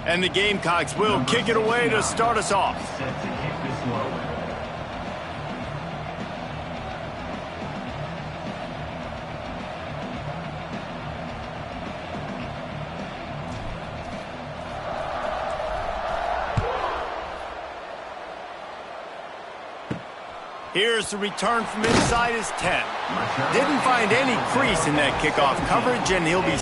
And the Gamecocks will kick it away to start us off. Here's the return from inside his 10. Didn't find any crease in that kickoff coverage, and he'll be...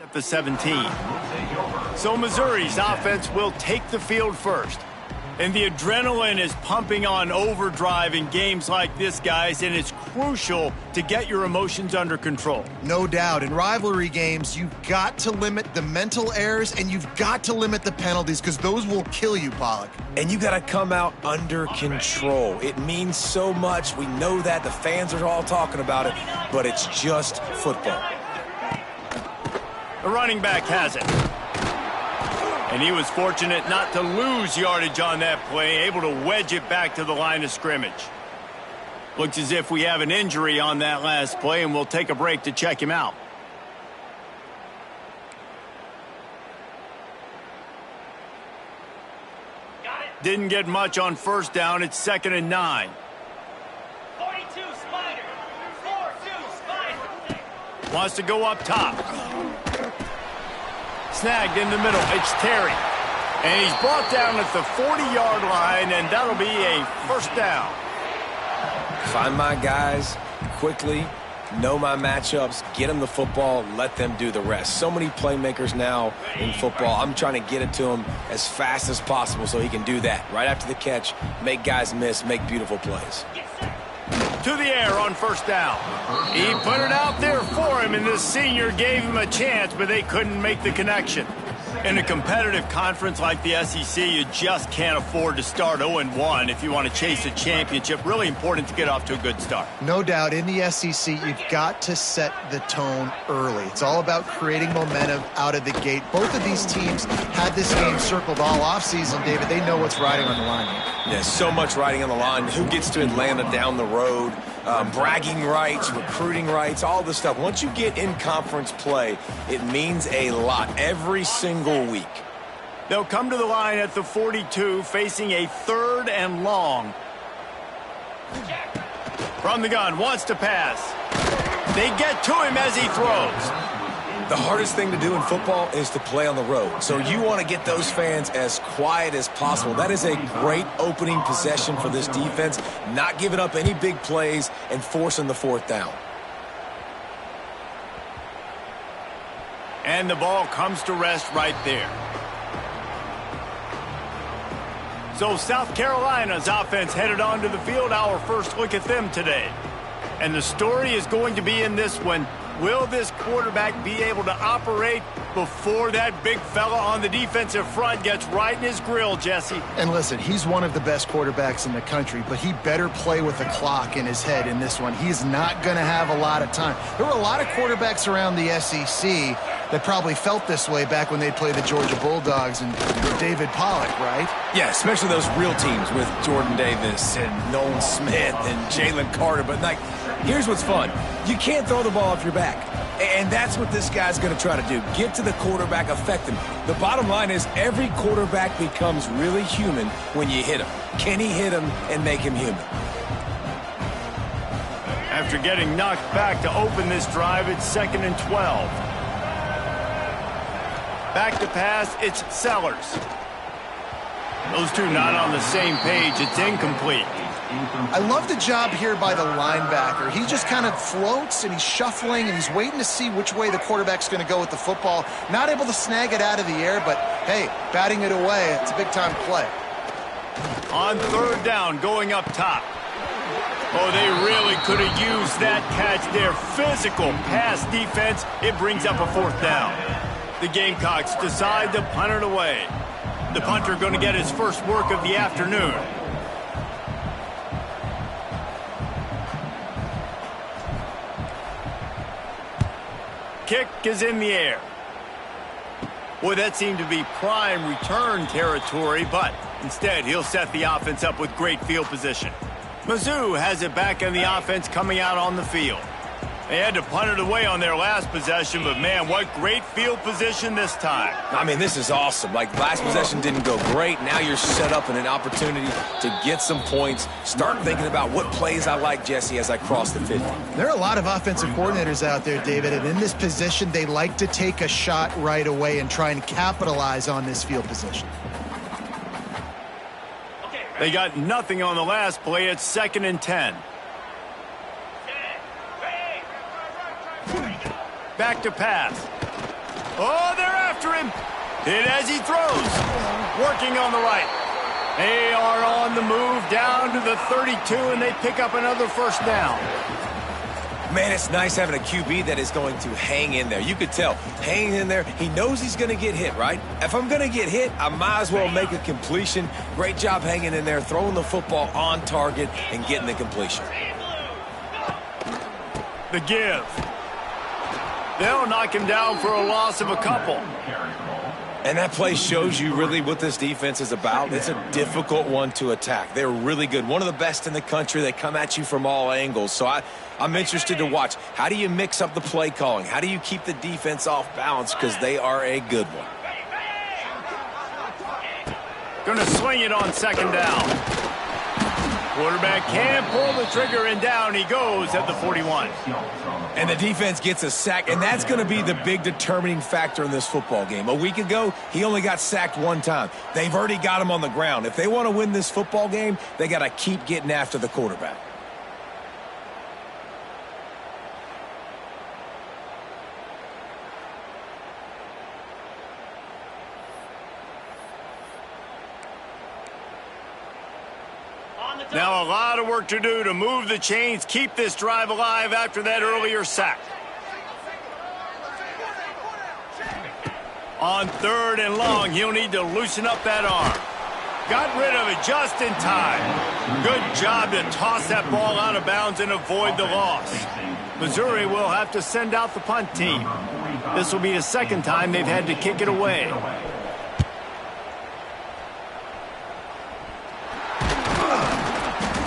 At the 17. So Missouri's offense will take the field first. And the adrenaline is pumping on overdrive in games like this, guys, and it's crucial to get your emotions under control. No doubt. In rivalry games, you've got to limit the mental errors and you've got to limit the penalties because those will kill you, Pollock. And you got to come out under control. It means so much. We know that. The fans are all talking about it, but it's just football. The running back has it. And he was fortunate not to lose yardage on that play, able to wedge it back to the line of scrimmage. Looks as if we have an injury on that last play, and we'll take a break to check him out. Didn't get much on first down. It's 2nd and 9. 42 Spider. 4-2 Spider. Wants to go up top. Snagged in the middle. It's Terry. And he's brought down at the 40-yard line, and that'll be a first down. Find my guys quickly, know my matchups, get them the football, let them do the rest. So many playmakers now in football. I'm trying to get it to him as fast as possible so he can do that. Right after the catch, make guys miss, make beautiful plays. To the air on first down. He put it out there for him, and the senior gave him a chance, but they couldn't make the connection. In a competitive conference like the SEC, you just can't afford to start 0-1 if you want to chase a championship. Really important to get off to a good start. No doubt, in the SEC, you've got to set the tone early. It's all about creating momentum out of the gate. Both of these teams had this game circled all offseason, David. They know what's riding on the line here. Yeah, so much riding on the line. Who gets to Atlanta down the road? Bragging rights, recruiting rights, all this stuff. Once you get in conference play, it means a lot every single week. They'll come to the line at the 42, facing a 3rd and long. From the gun, wants to pass. They get to him as he throws. The hardest thing to do in football is to play on the road. So you want to get those fans as quiet as possible. That is a great opening possession for this defense, not giving up any big plays and forcing the 4th down. And the ball comes to rest right there. So South Carolina's offense headed onto the field. Our first look at them today. And the story is going to be in this one. Will this quarterback be able to operate before that big fella on the defensive front gets right in his grill, Jesse? And listen, he's one of the best quarterbacks in the country, but he better play with the clock in his head in this one. He's not going to have a lot of time. There were a lot of quarterbacks around the SEC that probably felt this way back when they played the Georgia Bulldogs and David Pollock, right? Yeah, especially those real teams with Jordan Davis and Nolan Smith and Jalen Carter. But, like, here's what's fun. You can't throw the ball off your back. And that's what this guy's going to try to do. Get to the quarterback, affect him. The bottom line is every quarterback becomes really human when you hit him. Can he hit him and make him human? After getting knocked back to open this drive, it's 2nd and 12. Back to pass, it's Sellers. Those two not on the same page. It's incomplete. I love the job here by the linebacker. He just kind of floats, and he's shuffling, and he's waiting to see which way the quarterback's going to go with the football. Not able to snag it out of the air, but, hey, batting it away, it's a big-time play. On 3rd down, going up top. Oh, they really could have used that catch there. Physical pass defense. It brings up a 4th down. The Gamecocks decide to punt it away. The punter going to get his first work of the afternoon. Kick is in the air. Boy, that seemed to be prime return territory, but instead he'll set the offense up with great field position. Mizzou has it back in the offense coming out on the field. They had to punt it away on their last possession, but man, what great field position this time. I mean, this is awesome. Like, last possession didn't go great. Now you're set up in an opportunity to get some points. Start thinking about what plays I like, Jesse, as I cross the 50. There are a lot of offensive coordinators out there, David, and in this position, they like to take a shot right away and try and capitalize on this field position. They got nothing on the last play. It's 2nd and 10. Back to pass. Oh, they're after him. Hit as he throws. Working on the right. They are on the move down to the 32, and they pick up another 1st down. Man, it's nice having a QB that is going to hang in there. You could tell, hanging in there, he knows he's going to get hit, right? If I'm going to get hit, I might as well make a completion. Great job hanging in there, throwing the football on target and getting the completion. The give. They'll knock him down for a loss of a couple. And that play shows you really what this defense is about. It's a difficult one to attack. They're really good. One of the best in the country. They come at you from all angles. So I'm interested to watch. How do you mix up the play calling? How do you keep the defense off balance? Because they are a good one. Going to swing it on 2nd down. Quarterback can't pull the trigger, and down he goes at the 41. And the defense gets a sack, and that's going to be the big determining factor in this football game. A week ago, he only got sacked 1 time. They've already got him on the ground. If they want to win this football game, they got to keep getting after the quarterback. Now a lot of work to do to move the chains, keep this drive alive after that earlier sack. On 3rd and long, he'll need to loosen up that arm. Got rid of it just in time. Good job to toss that ball out of bounds and avoid the loss. Missouri will have to send out the punt team. This will be the 2nd time they've had to kick it away.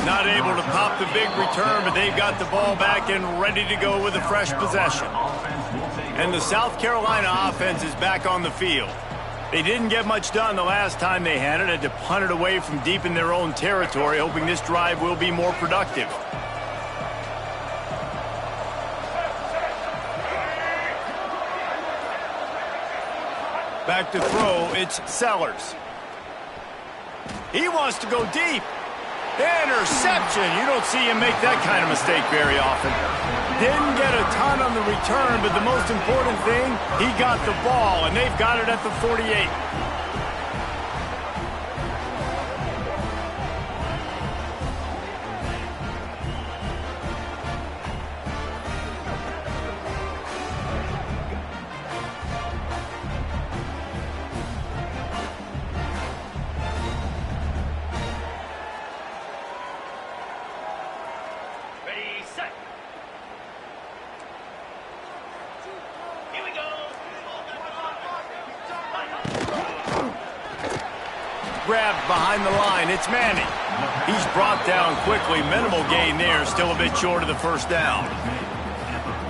Not able to pop the big return, but they've got the ball back and ready to go with a fresh possession. And the South Carolina offense is back on the field. They didn't get much done the last time they had it. Had to punt it away from deep in their own territory, hoping this drive will be more productive. Back to throw, it's Sellers. He wants to go deep. Interception. You don't see him make that kind of mistake very often. Didn't get a ton on the return, but the most important thing, he got the ball, and they've got it at the 48. Grabbed behind the line. It's Manning. He's brought down quickly. Minimal gain there. Still a bit short of the 1st down.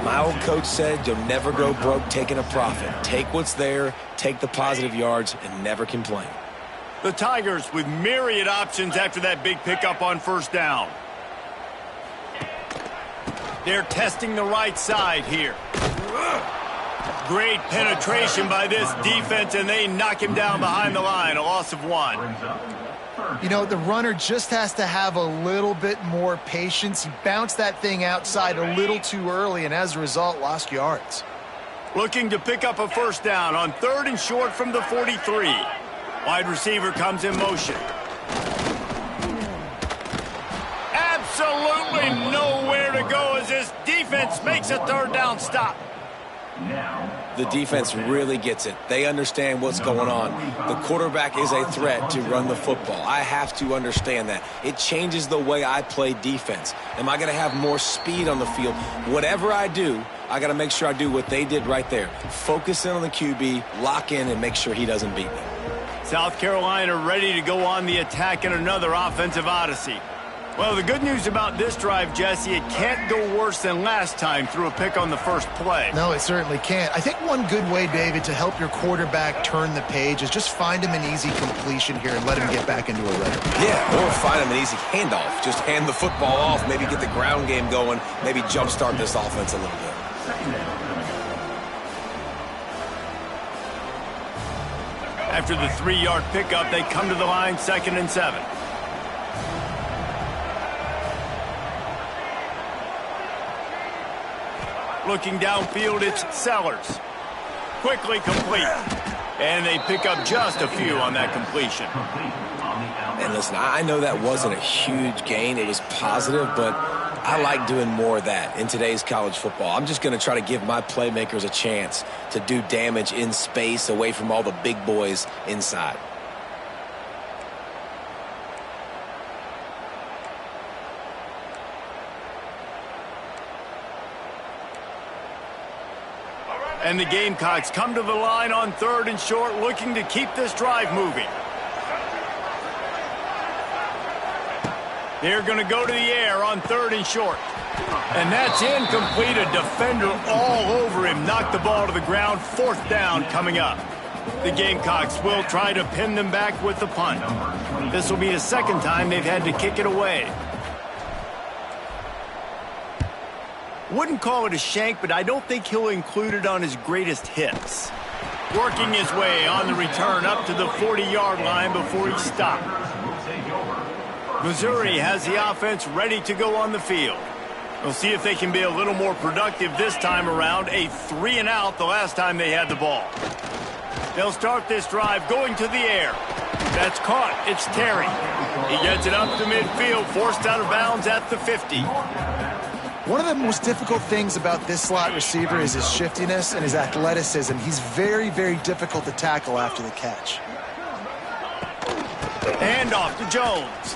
My old coach said you'll never go broke taking a profit. Take what's there, take the positive yards, and never complain. The Tigers with myriad options after that big pickup on first down. They're testing the right side here. Great penetration by this defense, and they knock him down behind the line. A loss of 1. You know, the runner just has to have a little bit more patience. He bounced that thing outside a little too early, and as a result, lost yards. Looking to pick up a first down on 3rd and short from the 43. Wide receiver comes in motion. Absolutely nowhere to go as this defense makes a 3rd down stop. The defense really gets it. They understand what's going on. The quarterback is a threat to run the football. I have to understand that. It changes the way I play defense. Am I going to have more speed on the field? Whatever I do, I got to make sure I do what they did right there. Focus in on the QB, lock in, and make sure he doesn't beat me. South Carolina ready to go on the attack in another offensive odyssey. Well, the good news about this drive, Jesse, it can't go worse than last time through a pick on the first play. No, it certainly can't. I think one good way, David, to help your quarterback turn the page is just find him an easy completion here and let him get back into a rhythm. Yeah, or find him an easy handoff. Just hand the football off, maybe get the ground game going, maybe jumpstart this offense a little bit. After the 3-yard pickup, they come to the line 2nd and 7. Looking downfield, it's Sellers. Quickly complete. And they pick up just a few on that completion. And listen, I know that wasn't a huge gain. It was positive, but I like doing more of that in today's college football. I'm just going to try to give my playmakers a chance to do damage in space away from all the big boys inside. And the Gamecocks come to the line on 3rd and short, looking to keep this drive moving. They're going to go to the air on 3rd and short. And that's incomplete. A defender all over him. Knocked the ball to the ground. 4th down coming up. The Gamecocks will try to pin them back with the punt. This will be the 2nd time they've had to kick it away. Wouldn't call it a shank, but I don't think he'll include it on his greatest hits. Working his way on the return up to the 40-yard line before he stopped. Missouri has the offense ready to go on the field. We'll see if they can be a little more productive this time around. A 3-and-out the last time they had the ball. They'll start this drive going to the air. That's caught. It's Terry. He gets it up to midfield, forced out of bounds at the 50. One of the most difficult things about this slot receiver is his shiftiness and his athleticism. He's very, very difficult to tackle after the catch. Hand off to Jones.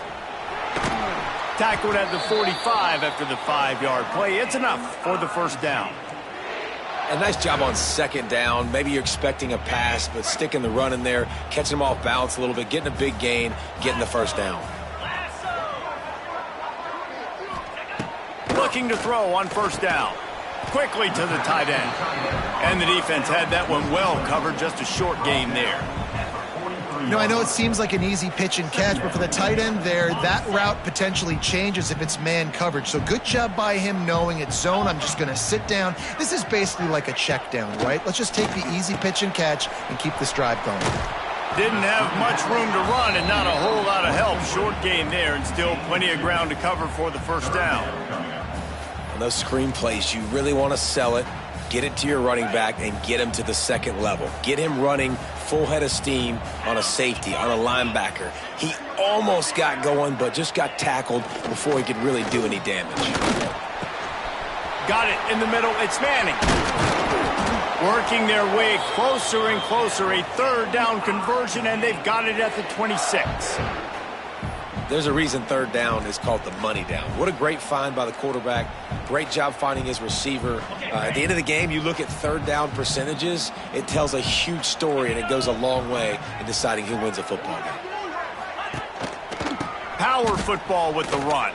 Tackled at the 45 after the 5-yard play. It's enough for the 1st down. A nice job on 2nd down. Maybe you're expecting a pass, but sticking the run in there, catching them off balance a little bit, getting a big gain, getting the 1st down. Looking to throw on 1st down. Quickly to the tight end. And the defense had that one well covered. Just a short gain there. You know, I know it seems like an easy pitch and catch, but for the tight end there, that route potentially changes if it's man coverage. So good job by him knowing it's zone. I'm just going to sit down. This is basically like a check down, right? Let's just take the easy pitch and catch and keep this drive going. Didn't have much room to run and not a whole lot of help. Short gain there and still plenty of ground to cover for the 1st down. On those screen plays, you really want to sell it, get it to your running back, and get him to the 2nd level. Get him running full head of steam on a safety, on a linebacker. He almost got going, but just got tackled before he could really do any damage. Got it in the middle. It's Manning. Working their way closer and closer. A 3rd down conversion, and they've got it at the 26. There's a reason 3rd down is called the money down. What a great find by the quarterback. Great job finding his receiver. At the end of the game, you look at 3rd down percentages. It tells a huge story, and it goes a long way in deciding who wins a football game. Power football with the run.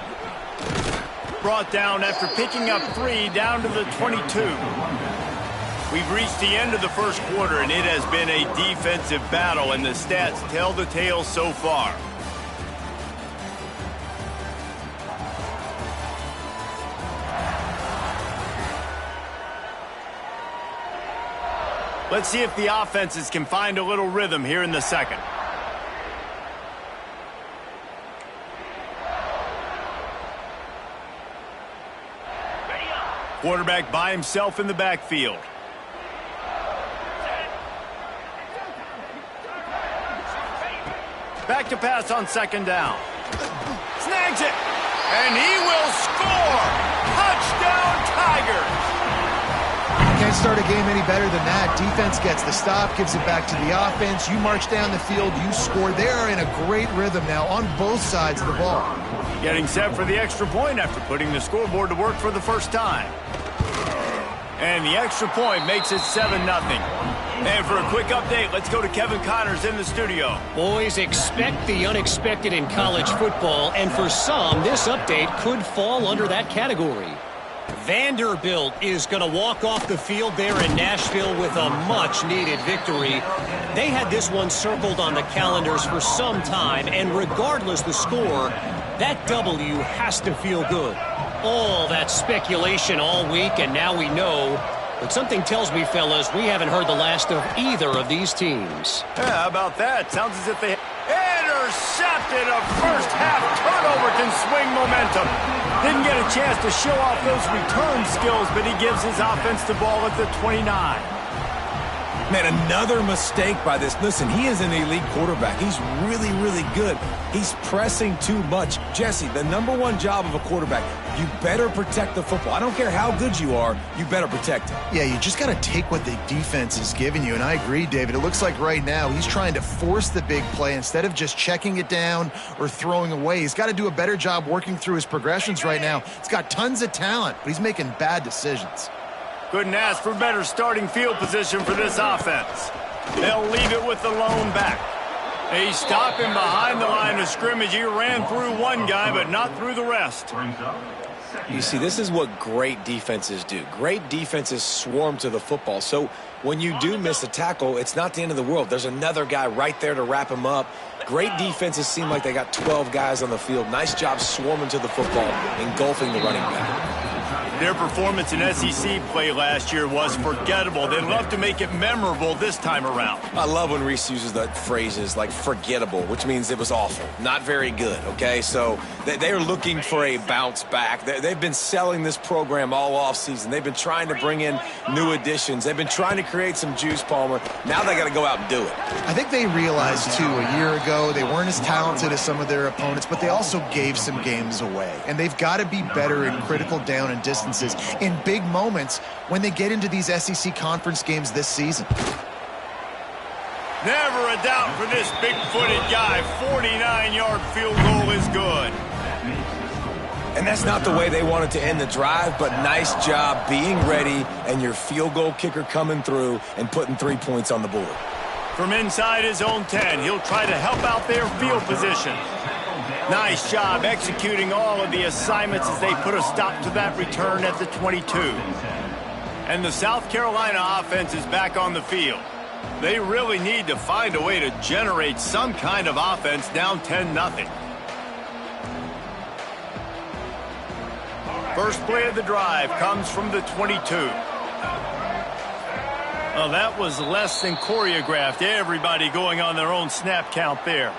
brought down after picking up 3 down to the 22. We've reached the end of the first quarter, and it has been a defensive battle, and the stats tell the tale so far. Let's see if the offenses can find a little rhythm here in the second. Quarterback by himself in the backfield. Back to pass on second down. Snags it. And he will score. Touchdown, Tigers. Can't start a game any better than that. Defense gets the stop, gives it back to the offense. You march down the field, you score. They're in a great rhythm now on both sides of the ball. Getting set for the extra point after putting the scoreboard to work for the first time. And the extra point makes it 7-0. And for a quick update, let's go to Kevin Connors in the studio. Boys, expect the unexpected in college football, and for some, this update could fall under that category. Vanderbilt is going to walk off the field there in Nashville with a much-needed victory. They had this one circled on the calendars for some time, and regardless the score, that W has to feel good. All that speculation all week, and now we know. But something tells me, fellas, we haven't heard the last of either of these teams. Yeah, how about that? Sounds as if they intercepted. A first-half turnover can swing momentum. Didn't get a chance to show off those return skills, but he gives his offense the ball at the 29. Man, another mistake by this. Listen, he is an elite quarterback. He's really, really good. He's pressing too much. Jesse, the #1 job of a quarterback, you better protect the football. I don't care how good you are, you better protect it. Yeah, you just got to take what the defense is giving you, and I agree, David. It looks like right now he's trying to force the big play instead of just checking it down or throwing away. He's got to do a better job working through his progressions right now. He's got tons of talent, but he's making bad decisions. Couldn't ask for better starting field position for this offense. They'll leave it with the lone back. They stop him behind the line of scrimmage. He ran through one guy, but not through the rest. You see, this is what great defenses do. Great defenses swarm to the football. So when you do miss a tackle, it's not the end of the world. There's another guy right there to wrap him up. Great defenses seem like they got 12 guys on the field. Nice job swarming to the football, engulfing the running back. Their performance in SEC play last year was forgettable. They'd love to make it memorable this time around. I love when Reese uses the phrases like forgettable, which means it was awful, not very good, okay? So they're looking for a bounce back. They've been selling this program all offseason. They've been trying to bring in new additions. They've been trying to create some juice, Palmer. Now they got to go out and do it. I think they realized, too, a year ago they weren't as talented as some of their opponents, but they also gave some games away. And they've got to be better in critical down and distance in big moments when they get into these SEC conference games this season. Never a doubt for this big-footed guy. 49-yard field goal is good. And that's not the way they wanted to end the drive, but nice job being ready and your field goal kicker coming through and putting 3 points on the board. From inside his own 10, he'll try to help out their field position. Nice job executing all of the assignments as they put a stop to that return at the 22. And the South Carolina offense is back on the field. They really need to find a way to generate some kind of offense down 10-0. First play of the drive comes from the 22. Well, that was less than choreographed. Everybody going on their own snap count there.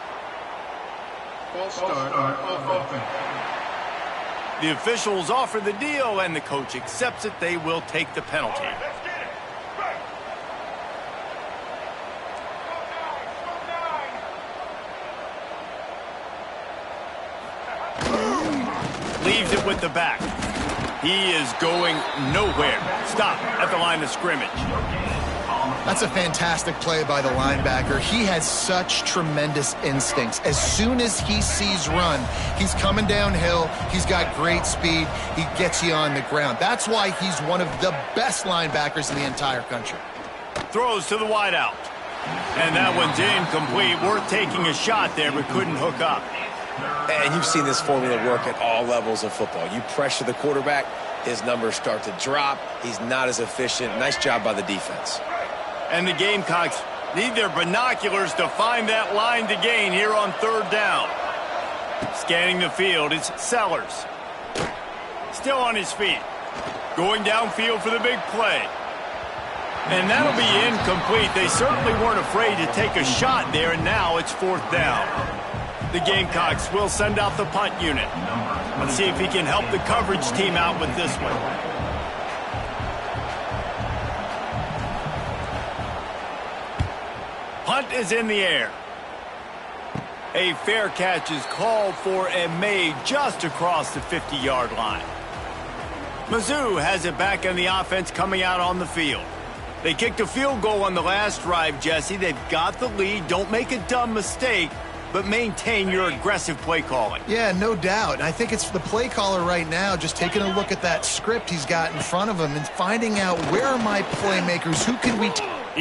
The officials offer the deal, and the coach accepts it. They will take the penalty. Leaves it with the back. He is going nowhere. Stop at the line of scrimmage. That's a fantastic play by the linebacker. He has such tremendous instincts. As soon as he sees run, he's coming downhill. He's got great speed. He gets you on the ground. That's why he's one of the best linebackers in the entire country. Throws to the wideout. And that one's incomplete. Worth taking a shot there, but couldn't hook up. And you've seen this formula work at all levels of football. You pressure the quarterback, his numbers start to drop. He's not as efficient. Nice job by the defense. And the Gamecocks need their binoculars to find that line to gain here on third down. Scanning the field, it's Sellers. Still on his feet. Going downfield for the big play. And that'll be incomplete. They certainly weren't afraid to take a shot there, and now it's fourth down. The Gamecocks will send out the punt unit. Let's see if he can help the coverage team out with this one. Punt is in the air. A fair catch is called for and made just across the 50-yard line. Mizzou has it back in the offense coming out on the field. They kicked a field goal on the last drive, Jesse. They've got the lead. Don't make a dumb mistake, but maintain your aggressive play calling. Yeah, no doubt. I think it's the play caller right now just taking a look at that script he's got in front of him and finding out where are my playmakers, who can we...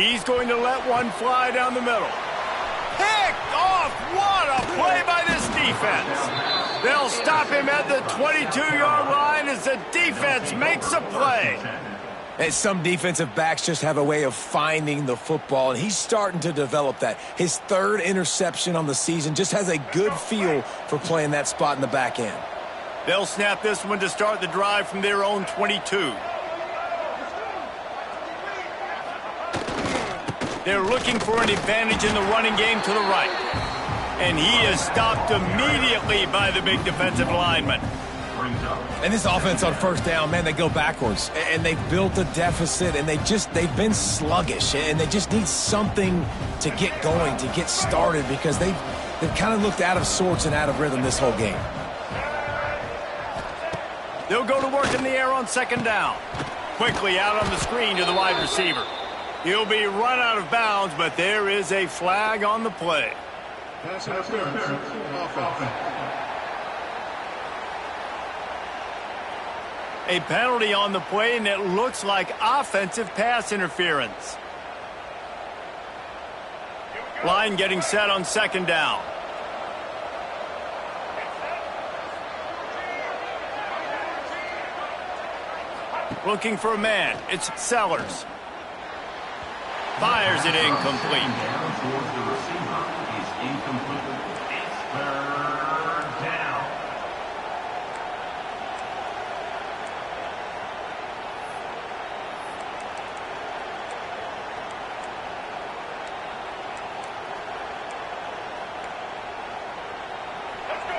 He's going to let one fly down the middle. Picked off! What a play by this defense! They'll stop him at the 22-yard line as the defense makes a play. And some defensive backs just have a way of finding the football, and he's starting to develop that. His third interception on the season, just has a good feel for playing that spot in the back end. They'll snap this one to start the drive from their own 22. They're looking for an advantage in the running game to the right. And he is stopped immediately by the big defensive lineman. And this offense on first down, man, they go backwards. And they've built a deficit, and they've been sluggish. And they just need something to get going, to get started, because they've kind of looked out of sorts and out of rhythm this whole game. They'll go to work in the air on second down. Quickly out on the screen to the wide receiver. He'll be run out of bounds, but there is a flag on the play. Pass interference. Offense. A penalty on the play, and it looks like offensive pass interference. Line getting set on second down. Looking for a man. It's Sellers. Fires it incomplete.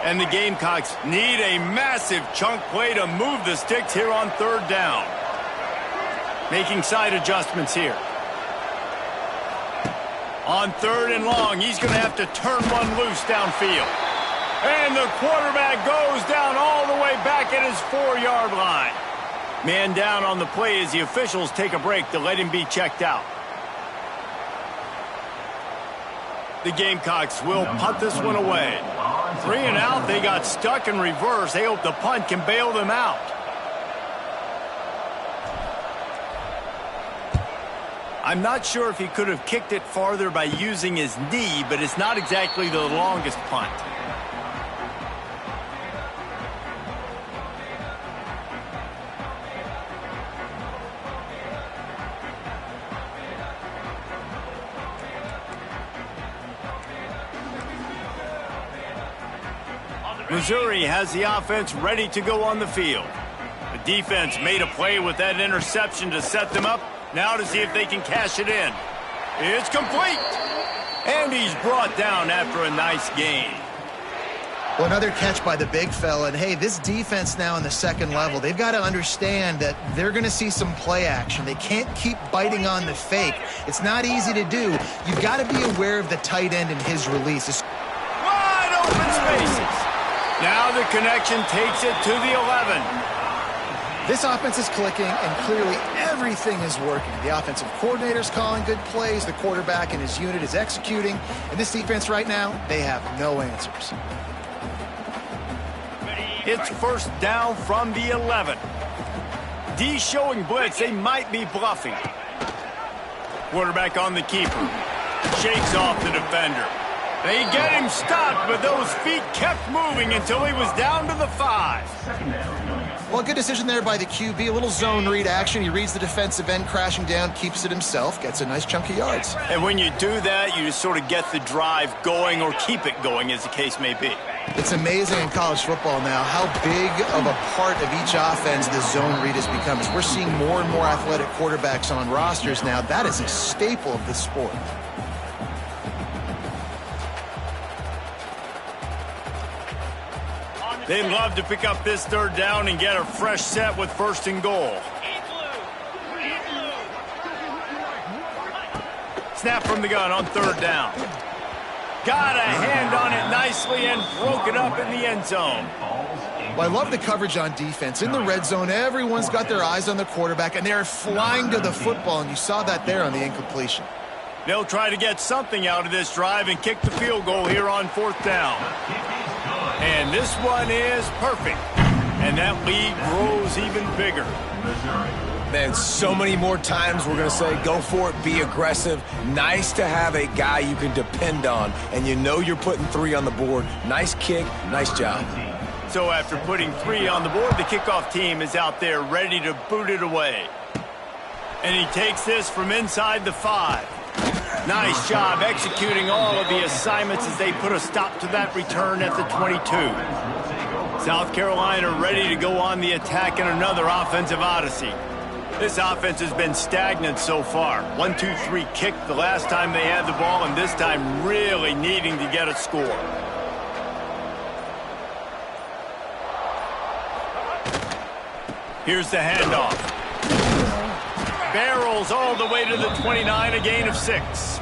And the Gamecocks need a massive chunk play to move the sticks here on third down. Making side adjustments here. On third and long, he's going to have to turn one loose downfield. And the quarterback goes down all the way back at his 4-yard line. Man down on the play as the officials take a break to let him be checked out. The Gamecocks will punt this one away. 3 and out, they got stuck in reverse. They hope the punt can bail them out. I'm not sure if he could have kicked it farther by using his knee, but it's not exactly the longest punt. Missouri has the offense ready to go on the field. The defense made a play with that interception to set them up. Now to see if they can cash it in. It's complete. And he's brought down after a nice gain. Well, another catch by the big fella. And, hey, this defense now in the second level, they've got to understand that they're going to see some play action. They can't keep biting on the fake. It's not easy to do. You've got to be aware of the tight end and his release. Wide open spaces. Now the connection takes it to the 11. This offense is clicking, and clearly everything is working. The offensive coordinator's calling good plays. The quarterback and his unit is executing. And this defense right now, they have no answers. It's first down from the 11. D showing blitz. They might be bluffing. Quarterback on the keeper. Shakes off the defender. They get him stopped, but those feet kept moving until he was down to the 5. Well, good decision there by the QB. A little zone read action. He reads the defensive end crashing down, keeps it himself, gets a nice chunk of yards. And when you do that, you just sort of get the drive going or keep it going, as the case may be. It's amazing in college football now how big of a part of each offense the zone read has become. As we're seeing more and more athletic quarterbacks on rosters now, that is a staple of the sport. They'd love to pick up this third down and get a fresh set with 1st and goal. Snap from the gun on 3rd down. Got a hand on it nicely and broke it up in the end zone. Well, I love the coverage on defense. In the red zone, everyone's got their eyes on the quarterback, and they're flying to the football, and you saw that there on the incompletion. They'll try to get something out of this drive and kick the field goal here on 4th down. And this one is perfect. And that lead grows even bigger. Man, so many more times we're going to say, go for it, be aggressive. Nice to have a guy you can depend on, and you know you're putting 3 on the board. Nice kick, nice job. So after putting 3 on the board, the kickoff team is out there ready to boot it away. And he takes this from inside the 5. Nice job executing all of the assignments as they put a stop to that return at the 22. South Carolina ready to go on the attack in another offensive odyssey. This offense has been stagnant so far. 1-2-3 kick the last time they had the ball, and this time really needing to get a score. Here's the handoff. Barrels all the way to the 29, a gain of 6.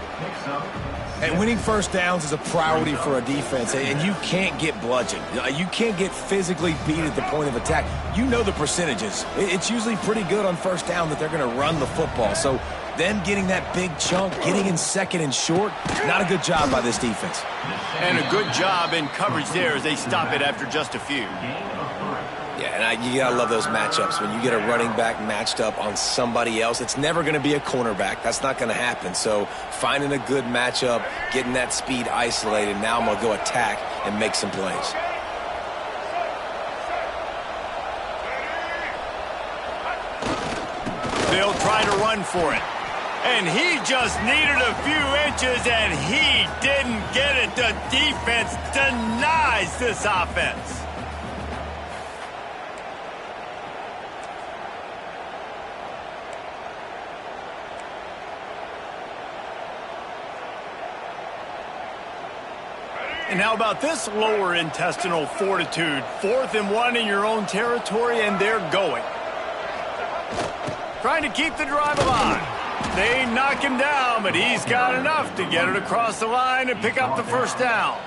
And winning 1st downs is a priority for a defense, and you can't get bludgeoned. You can't get physically beat at the point of attack. You know the percentages. It's usually pretty good on 1st down that they're going to run the football. So them getting that big chunk, getting in 2nd and short, not a good job by this defense. And a good job in coverage there as they stop it after just a few. Yeah, and you got to love those matchups. When you get a running back matched up on somebody else, it's never going to be a cornerback. That's not going to happen. So finding a good matchup, getting that speed isolated, now I'm going to go attack and make some plays. They'll try to run for it. And he just needed a few inches, and he didn't get it. The defense denies this offense. And how about this lower intestinal fortitude? 4th and 1 in your own territory, and they're going. Trying to keep the drive alive. They knock him down, but he's got enough to get it across the line and pick up the 1st down.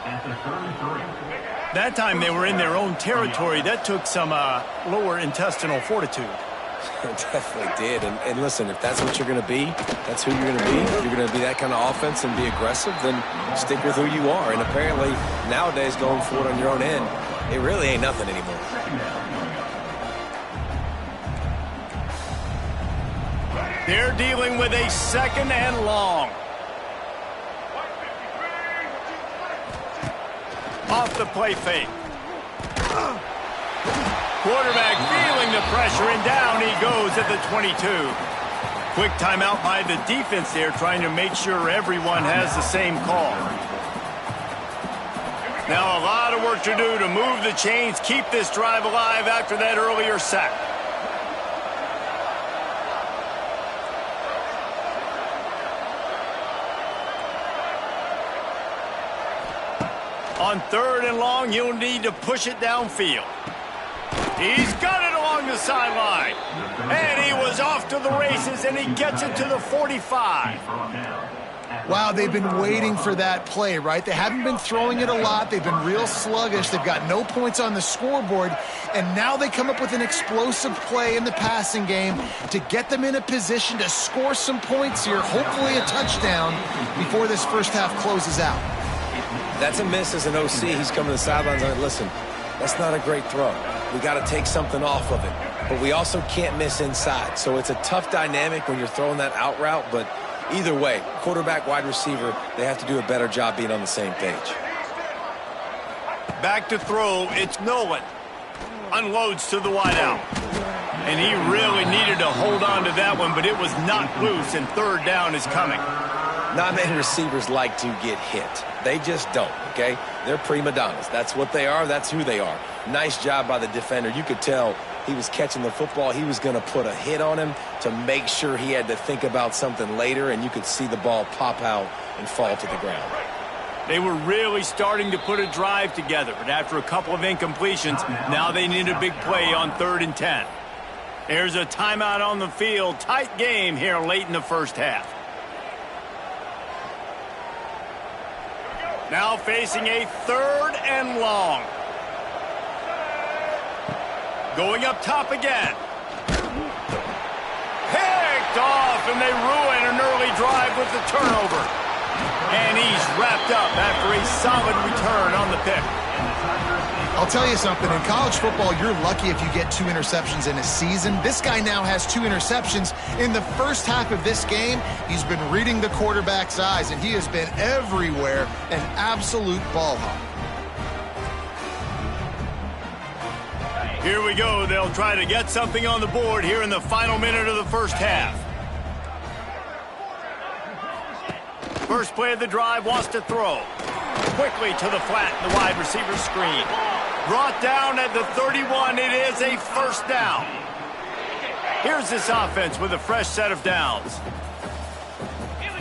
That time they were in their own territory. That took some lower intestinal fortitude. Definitely did. And listen, if that's what you're going to be, that's who you're going to be. If you're going to be that kind of offense and be aggressive, then stick with who you are. And apparently, nowadays, going for it on your own end, it really ain't nothing anymore. They're dealing with a 2nd and long. Off the play fake. Quarterback feeling the pressure, and down he goes at the 22. Quick timeout by the defense there, trying to make sure everyone has the same call. Now a lot of work to do to move the chains, keep this drive alive after that earlier sack. On 3rd and long, you'll need to push it downfield. He's got it along the sideline. And he was off to the races, and he gets it to the 45. Wow, they've been waiting for that play, right? They haven't been throwing it a lot. They've been real sluggish. They've got no points on the scoreboard. And now they come up with an explosive play in the passing game to get them in a position to score some points here, hopefully a touchdown, before this 1st half closes out. That's a miss as an OC. He's coming to the sidelines and listen, that's not a great throw. We got to take something off of it. But we also can't miss inside. So it's a tough dynamic when you're throwing that out route, but Either way, quarterback, wide receiver, they have to do a better job being on the same page. Back to throw, it's Nolan. Unloads to the wideout. And he really needed to hold on to that one, but it was knocked loose, and third down is coming. Not many receivers like to get hit. They just don't, okay? They're prima donnas. That's what they are. That's who they are. Nice job by the defender. You could tell he was catching the football. He was going to put a hit on him to make sure he had to think about something later, and you could see the ball pop out and fall to the ground. They were really starting to put a drive together, but after a couple of incompletions, now they need a big play on 3rd and 10. There's a timeout on the field. Tight game here late in the first half. Now facing a 3rd and long. Going up top again. Picked off, and they ruin an early drive with the turnover. And he's wrapped up after a solid return on the pick. I'll tell you something, in college football, you're lucky if you get 2 interceptions in a season. This guy now has 2 interceptions. In the first half of this game, he's been reading the quarterback's eyes, and he has been everywhere, an absolute ball hawk. Here we go. They'll try to get something on the board here in the final minute of the first half. First play of the drive, wants to throw. Quickly to the flat, the wide receiver screen. Brought down at the 31. It is a first down. Here's this offense with a fresh set of downs.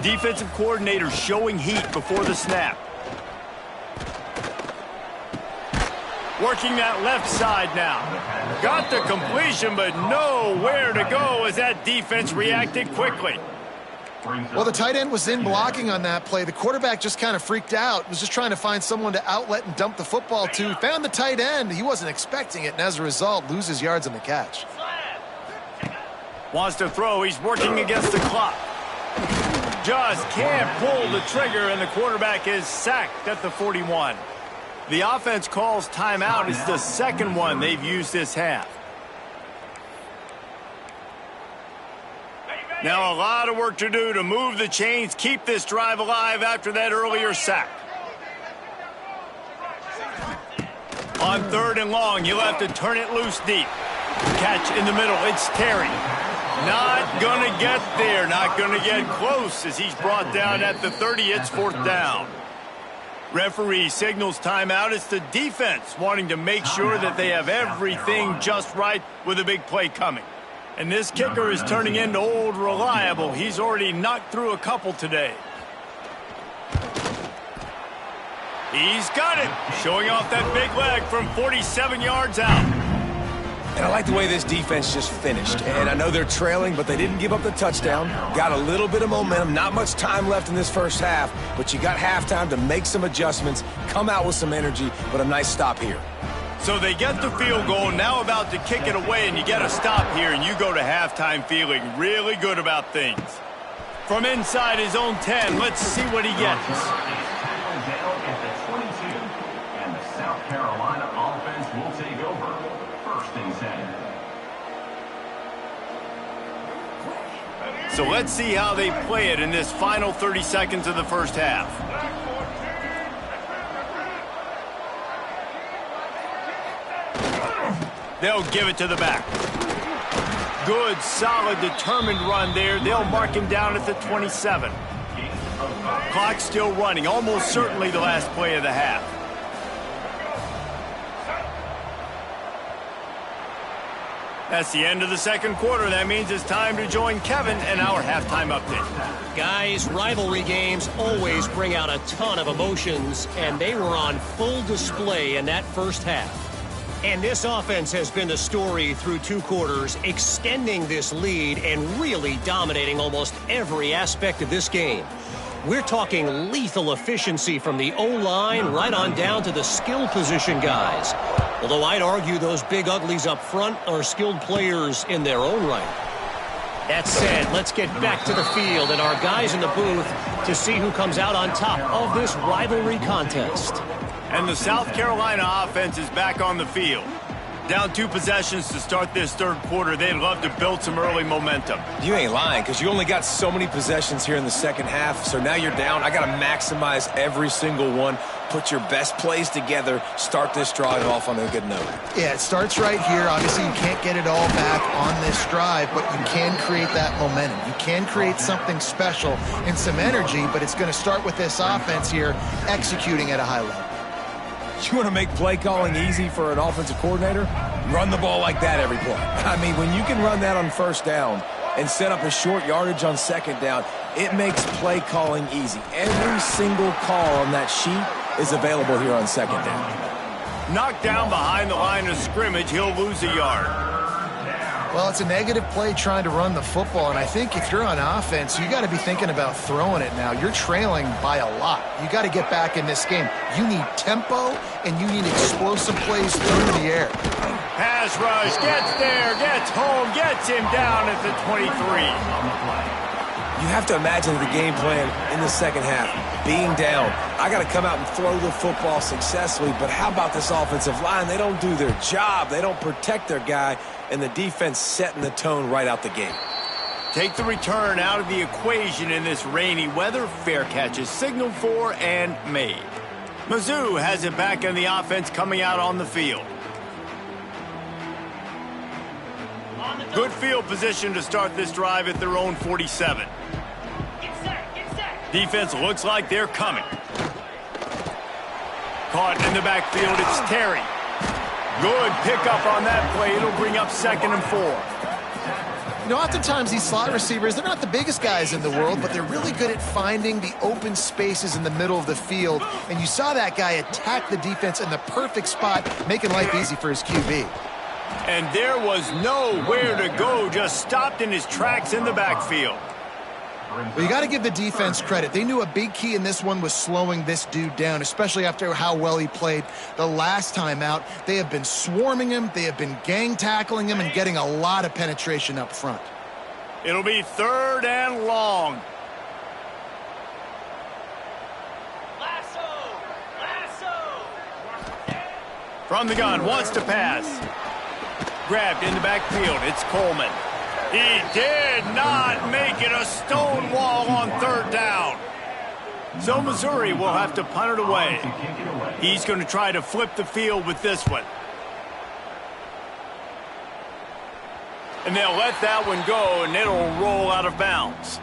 Defensive coordinator showing heat before the snap. Working that left side now. Got the completion, but nowhere to go as that defense reacted quickly. Well, the tight end was in blocking on that play. The quarterback just kind of freaked out, was just trying to find someone to outlet and dump the football to. Found the tight end. He wasn't expecting it, and as a result, loses yards on the catch. Wants to throw. He's working against the clock. Just can't pull the trigger, and the quarterback is sacked at the 41. The offense calls timeout. It's the second one they've used this half. Now a lot of work to do to move the chains, keep this drive alive after that earlier sack. On 3rd and long, you'll have to turn it loose deep. Catch in the middle, it's Terry. Not going to get there, not going to get close as he's brought down at the 30. It's 4th down. Referee signals timeout. It's the defense wanting to make sure that they have everything just right with a big play coming. And this kicker is turning into old reliable. He's already knocked through a couple today. He's got it. Showing off that big leg from 47 yards out. And I like the way this defense just finished. And I know they're trailing, but they didn't give up the touchdown. Got a little bit of momentum. Not much time left in this first half, but you got halftime to make some adjustments, come out with some energy, but a nice stop here. So they get the field goal, now about to kick it away, and you get a stop here, and you go to halftime feeling really good about things. From inside his own 10, let's see what he gets. Down at the 22, and the South Carolina offense will take over. 1st and 10. So let's see how they play it in this final 30 seconds of the first half. They'll give it to the back. Good, solid, determined run there. They'll mark him down at the 27. Clock still running, almost certainly the last play of the half. That's the end of the second quarter. That means it's time to join Kevin and our halftime update. Guys, rivalry games always bring out a ton of emotions, and they were on full display in that first half. And this offense has been the story through 2 quarters, extending this lead and really dominating almost every aspect of this game. We're talking lethal efficiency from the O-line right on down to the skill position guys. Although I'd argue those big uglies up front are skilled players in their own right. That said, let's get back to the field and our guys in the booth to see who comes out on top of this rivalry contest. And the South Carolina offense is back on the field. Down 2 possessions to start this third quarter. They'd love to build some early momentum. You ain't lying, because you only got so many possessions here in the second half, so now you're down. I got to maximize every single one. Put your best plays together. Start this drive off on a good note. Yeah, it starts right here. Obviously, you can't get it all back on this drive, but you can create that momentum. You can create something special and some energy, but it's going to start with this offense here executing at a high level. You want to make play calling easy for an offensive coordinator? Run the ball like that every play. I mean, when you can run that on first down and set up a short yardage on second down, it makes play calling easy. Every single call on that sheet is available here on second down. Knocked down behind the line of scrimmage, he'll lose a yard. Well, it's a negative play trying to run the football, and I think if you're on offense, you got to be thinking about throwing it now. You're trailing by a lot. You got to get back in this game. You need tempo, and you need explosive plays through the air. Pass rush, gets there, gets home, gets him down at the 23. You have to imagine the game plan in the second half. Being down, I got to come out and throw the football successfully, but how about this offensive line? They don't do their job. They don't protect their guy, and the defense setting the tone right out the gate. Take the return out of the equation in this rainy weather. Fair catch is signaled for and made. Mizzou has it back in the offense coming out on the field. Good field position to start this drive at their own 47. Defense looks like they're coming. Caught in the backfield, it's Terry. Good pickup on that play. It'll bring up 2nd and 4. You know, oftentimes these slot receivers, they're not the biggest guys in the world, but they're really good at finding the open spaces in the middle of the field. And you saw that guy attack the defense in the perfect spot, making life easy for his QB. And there was nowhere to go, just stopped in his tracks in the backfield. Well, you got to give the defense credit. They knew a big key in this one was slowing this dude down, especially after how well he played the last time out. They have been swarming him. They have been gang tackling him and getting a lot of penetration up front. It'll be 3rd and long. From the gun, wants to pass. Grabbed in the backfield, it's Coleman. He did not make it a stone wall on 3rd down. So Missouri will have to punt it away. He's going to try to flip the field with this one. And they'll let that one go, and it'll roll out of bounds.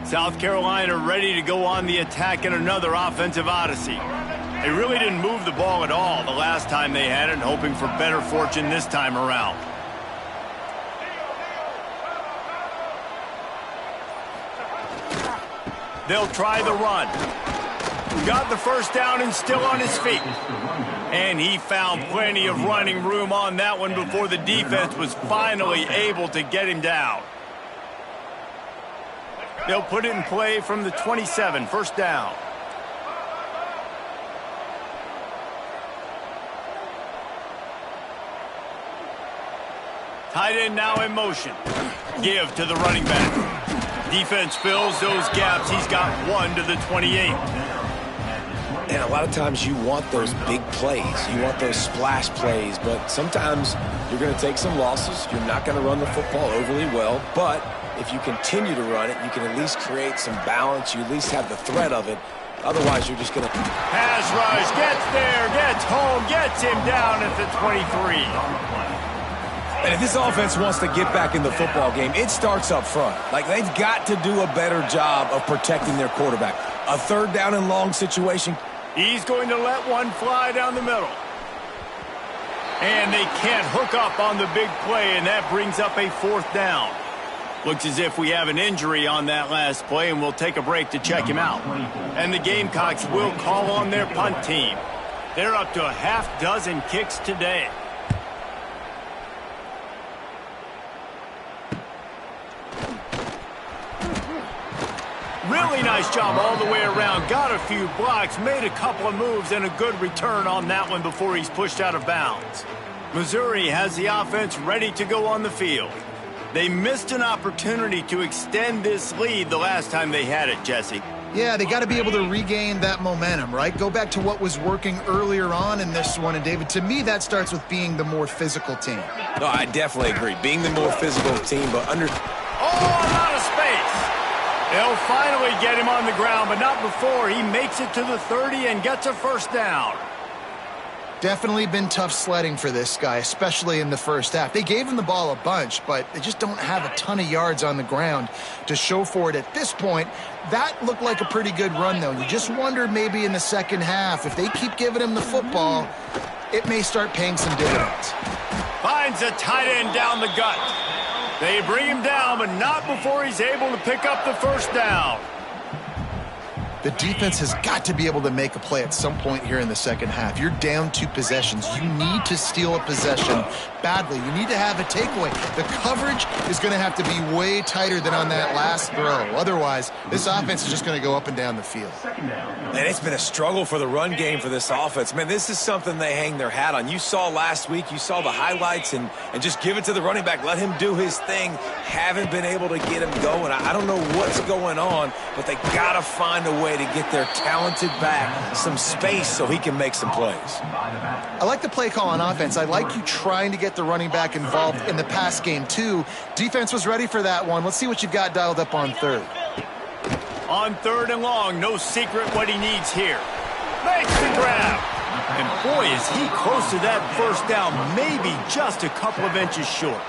South Carolina ready to go on the attack in another offensive odyssey. They really didn't move the ball at all the last time they had it, hoping for better fortune this time around. They'll try the run. Got the first down and still on his feet. And he found plenty of running room on that one before the defense was finally able to get him down. They'll put it in play from the 27, 1st down. Tight end now in motion. Give to the running back. Defense fills those gaps. He's got 1 to the 28. And a lot of times you want those big plays. You want those splash plays. But sometimes you're going to take some losses. You're not going to run the football overly well. But if you continue to run it, you can at least create some balance. You at least have the threat of it. Otherwise, you're just going to... Pass rush. Gets there. Gets home. Gets him down at the 23. And if this offense wants to get back in the football game, it starts up front. Like, they've got to do a better job of protecting their quarterback. A 3rd down and long situation. He's going to let one fly down the middle. And they can't hook up on the big play, and that brings up a 4th down. Looks as if we have an injury on that last play, and we'll take a break to check him out. And the Gamecocks will call on their punt team. They're up to a half-dozen kicks today. Really nice job all the way around. Got a few blocks, made a couple of moves, and a good return on that one before he's pushed out of bounds. Missouri has the offense ready to go on the field. They missed an opportunity to extend this lead the last time they had it, Jesse. Yeah, they got to be able to regain that momentum, right? Go back to what was working earlier on in this one. And, David, to me, that starts with being the more physical team. No, I definitely agree. Being the more physical team, but under... Oh, a lot of space. They'll finally get him on the ground, but not before he makes it to the 30 and gets a first down. Definitely been tough sledding for this guy, especially in the first half. They gave him the ball a bunch, but they just don't have a ton of yards on the ground to show for it at this point. That looked like a pretty good run, though. You just wonder maybe in the second half, if they keep giving him the football, it may start paying some dividends. Finds a tight end down the gut. They bring him down, but not before he's able to pick up the first down. The defense has got to be able to make a play at some point here in the second half. You're down 2 possessions. You need to steal a possession badly. You need to have a takeaway. The coverage is going to have to be way tighter than on that last throw. Otherwise, this offense is just going to go up and down the field. And it's been a struggle for the run game for this offense. Man, this is something they hang their hat on. You saw last week, you saw the highlights, and just give it to the running back. Let him do his thing. Haven't been able to get him going. I don't know what's going on, but they got to find a way to get their talented back some space so he can make some plays. I like the play call on offense. I like you trying to get the running back involved in the pass game, too. Defense was ready for that one. Let's see what you've got dialed up on third. On 3rd and long, no secret what he needs here. Makes the grab. And boy, is he close to that first down, maybe just a couple of inches short.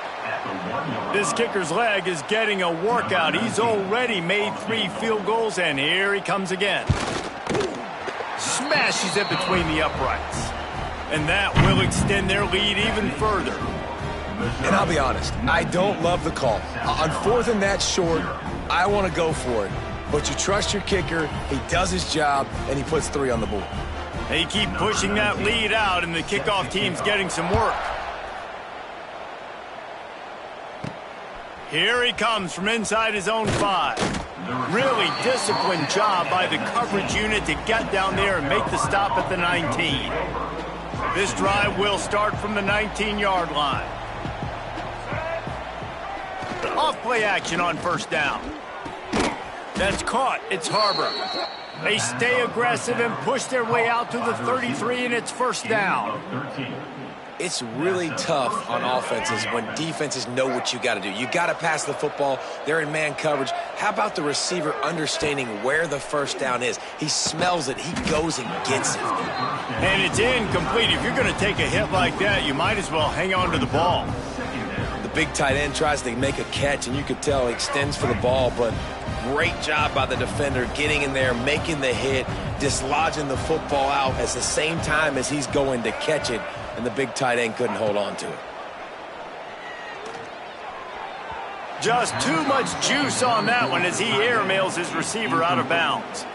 This kicker's leg is getting a workout. He's already made 3 field goals, and here he comes again. Smashes it between the uprights. And that will extend their lead even further. And I'll be honest, I don't love the call. On 4th and that short, I want to go for it. But you trust your kicker, he does his job, and he puts 3 on the board. They keep pushing that lead out, and the kickoff team's getting some work. Here he comes from inside his own 5. Really disciplined job by the coverage unit to get down there and make the stop at the 19. This drive will start from the 19-yard line. Off-play action on first down. That's caught. It's Harbor. They stay aggressive and push their way out to the 33, and it's first down. It's really tough on offenses when defenses know what you got to do. You got to pass the football. They're in man coverage. How about the receiver understanding where the first down is? He smells it. He goes and gets it. And it's incomplete. If you're going to take a hit like that, you might as well hang on to the ball. The big tight end tries to make a catch, and you could tell he extends for the ball, but great job by the defender getting in there, making the hit, dislodging the football out at the same time as he's going to catch it. And the big tight end couldn't hold on to it. Just too much juice on that one as he airmails his receiver out of bounds.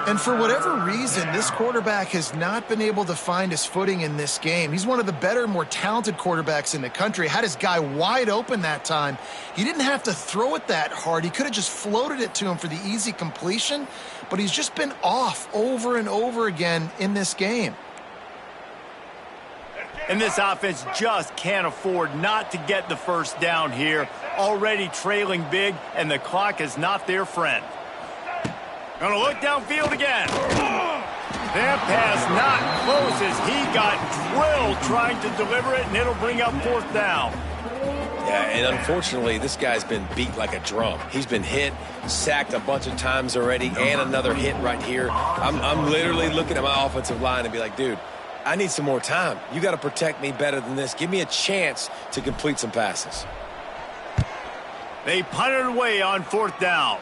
And for whatever reason, this quarterback has not been able to find his footing in this game. He's one of the better, more talented quarterbacks in the country. Had his guy wide open that time. He didn't have to throw it that hard. He could have just floated it to him for the easy completion, but he's just been off over and over again in this game. And this offense just can't afford not to get the first down here. Already trailing big, and the clock is not their friend. Gonna look downfield again. That pass not close as he got drilled trying to deliver it, and it'll bring up 4th down. Yeah, and unfortunately, this guy's been beat like a drum. He's been hit, sacked a bunch of times already, and another hit right here. I'm literally looking at my offensive line and be like, dude, I need some more time. You got to protect me better than this. Give me a chance to complete some passes. They punted away on 4th down.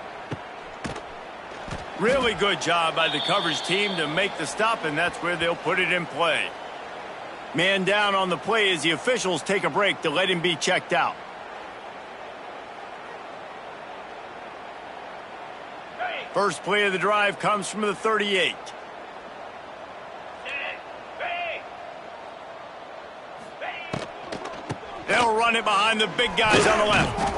Really good job by the coverage team to make the stop, and that's where they'll put it in play. Man down on the play as the officials take a break to let him be checked out. First play of the drive comes from the 38. They'll run it behind the big guys on the left.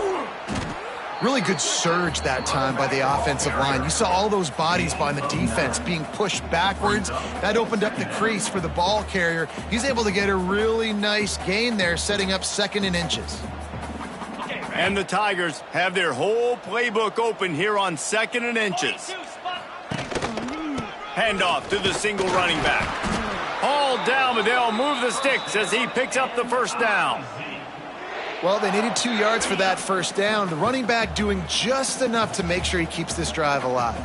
Really good surge that time by the offensive line. You saw all those bodies by the defense being pushed backwards. That opened up the crease for the ball carrier. He's able to get a really nice gain there, setting up 2nd and inches. And the Tigers have their whole playbook open here on 2nd and inches. Handoff to the single running back. Hauled down, but they'll move the sticks as he picks up the first down. Well, they needed 2 yards for that first down. The running back doing just enough to make sure he keeps this drive alive.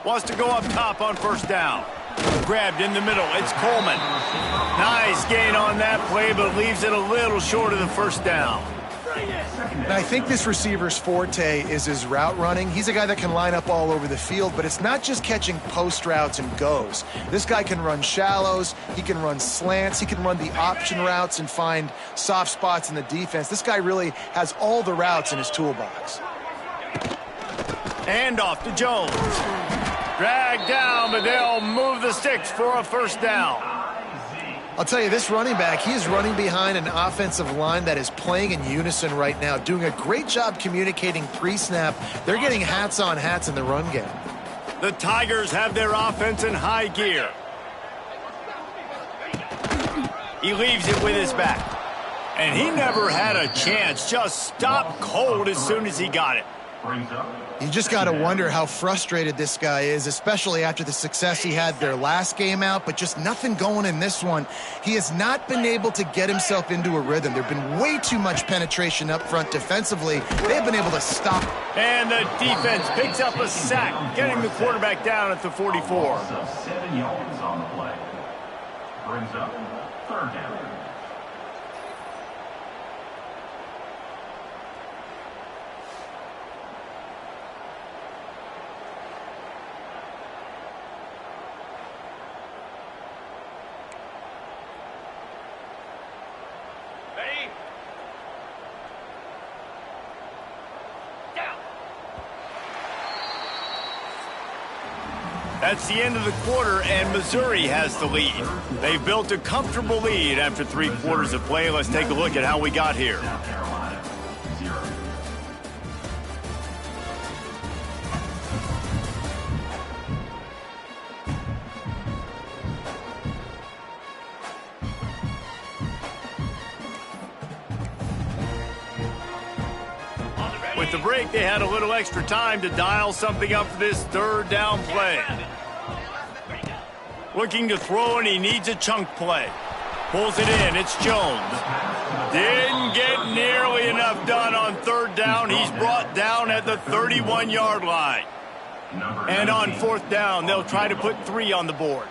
Wants to go up top on first down. Grabbed in the middle. It's Coleman. Nice gain on that play, but leaves it a little short of the first down. And I think this receiver's forte is his route running. He's a guy that can line up all over the field, but it's not just catching post routes and goes. This guy can run shallows, he can run slants, he can run the option routes and find soft spots in the defense. This guy really has all the routes in his toolbox. And off to Jones. Dragged down, but they'll move the sticks for a first down. I'll tell you, this running back, he is running behind an offensive line that is playing in unison right now, doing a great job communicating pre-snap. They're getting hats on hats in the run game. The Tigers have their offense in high gear. He leaves it with his back. And he never had a chance. Just stopped cold as soon as he got it. You just got to wonder how frustrated this guy is, especially after the success he had their last game out, but just nothing going in this one. He has not been able to get himself into a rhythm. There have been way too much penetration up front defensively. They have been able to stop. And the defense picks up a sack, getting the quarterback down at the 44. 7 yards on the play. Brings up 3rd down. That's the end of the quarter, and Missouri has the lead. They've built a comfortable lead after 3 quarters of play. Let's take a look at how we got here. With the break, they had a little extra time to dial something up for this 3rd down play. Looking to throw, and he needs a chunk play. Pulls it in. It's Jones. Didn't get nearly enough done on 3rd down. He's brought down at the 31-yard line. And on 4th down, they'll try to put 3 on the board.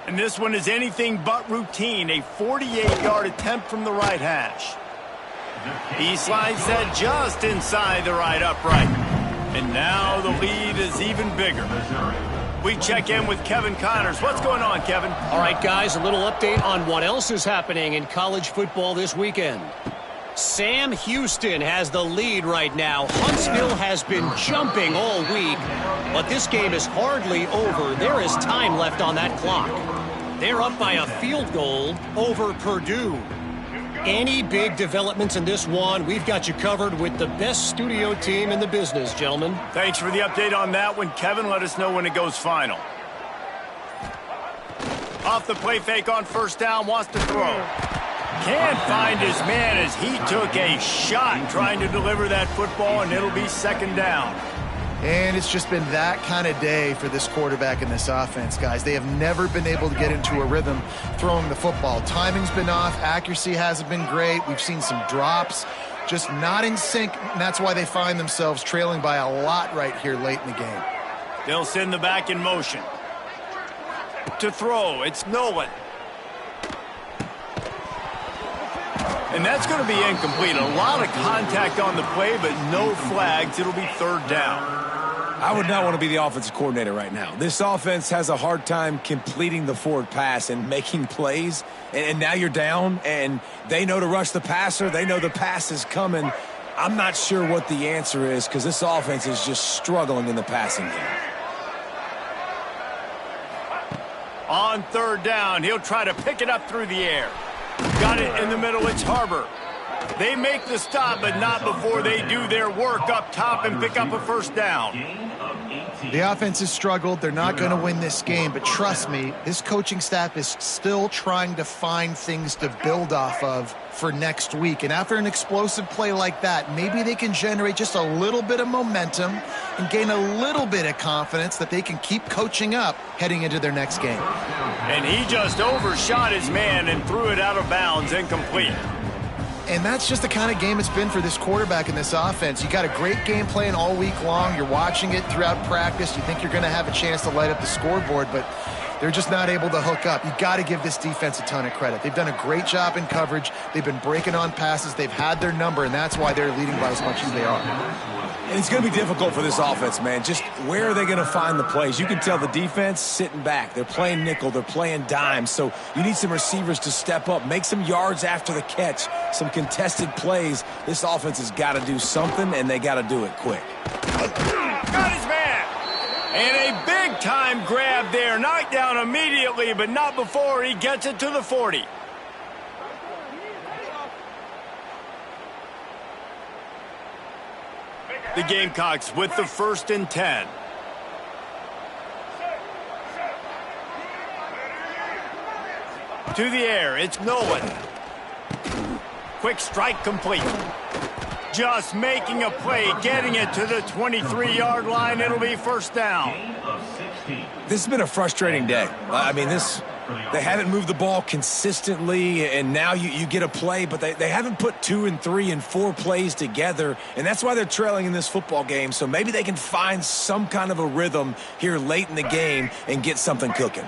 And this one is anything but routine, a 48-yard attempt from the right hash. He slides that just inside the right upright. And now the lead is even bigger. We check in with Kevin Connors. What's going on, Kevin? All right, guys, a little update on what else is happening in college football this weekend. Sam Houston has the lead right now. Huntsville has been jumping all week, but this game is hardly over. There is time left on that clock. They're up by a field goal over Purdue. Any big developments in this one, we've got you covered with the best studio team in the business, gentlemen. Thanks for the update on that one, Kevin. Let us know when it goes final. Off the play fake on 1st down, wants to throw. Can't find his man as he took a shot trying to deliver that football, and it'll be 2nd down. And it's just been that kind of day for this quarterback and this offense, guys. They have never been able to get into a rhythm throwing the football. Timing's been off. Accuracy hasn't been great. We've seen some drops, just not in sync. And that's why they find themselves trailing by a lot right here late in the game. They'll send the back in motion. To throw, it's Nolan. And that's going to be incomplete. A lot of contact on the play, but no flags. It'll be 3rd down. I would not want to be the offensive coordinator right now. This offense has a hard time completing the forward pass and making plays. And now you're down, and they know to rush the passer. They know the pass is coming. I'm not sure what the answer is because this offense is just struggling in the passing game. On 3rd down, he'll try to pick it up through the air. Got it in the middle. It's Harbor. They make the stop, but not before they do their work up top and pick up a first down. The offense has struggled. They're not going to win this game, but trust me, this coaching staff is still trying to find things to build off of for next week. And after an explosive play like that, maybe they can generate just a little bit of momentum and gain a little bit of confidence that they can keep coaching up heading into their next game. And he just overshot his man and threw it out of bounds, incomplete. And that's just the kind of game it's been for this quarterback in this offense. You got a great game plan all week long. You're watching it throughout practice. You think you're going to have a chance to light up the scoreboard, but they're just not able to hook up. You got to give this defense a ton of credit. They've done a great job in coverage. They've been breaking on passes. They've had their number, and that's why they're leading by as much as they are. And it's going to be difficult for this offense, man. Just where are they going to find the plays? You can tell the defense sitting back. They're playing nickel. They're playing dime. So you need some receivers to step up, make some yards after the catch, some contested plays. This offense has got to do something, and they got to do it quick. Got his man. And a big-time grab there. Knocked down immediately, but not before he gets it to the 40. The Gamecocks with the 1st and 10. To the air, it's Nolan. Quick strike complete. Just making a play, getting it to the 23-yard line. It'll be first down. This has been a frustrating day. I mean, they haven't moved the ball consistently, and now you get a play, but they haven't put 2 and 3 and 4 plays together, and that's why they're trailing in this football game. So maybe they can find some kind of a rhythm here late in the game and get something cooking.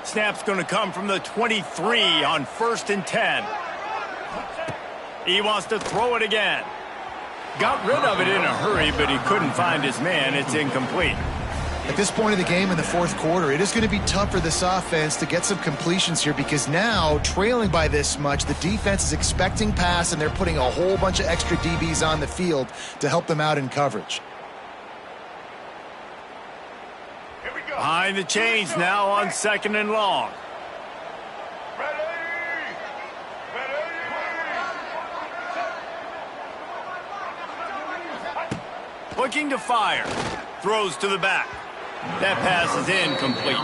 Snap's going to come from the 23 on 1st and 10. He wants to throw it again. Got rid of it in a hurry, but he couldn't find his man. It's incomplete. At this point of the game in the 4th quarter, it is going to be tough for this offense to get some completions here because now, trailing by this much, the defense is expecting pass, and they're putting a whole bunch of extra DBs on the field to help them out in coverage. Behind the chains now on 2nd and long. Looking to fire. Throws to the back. That pass is incomplete.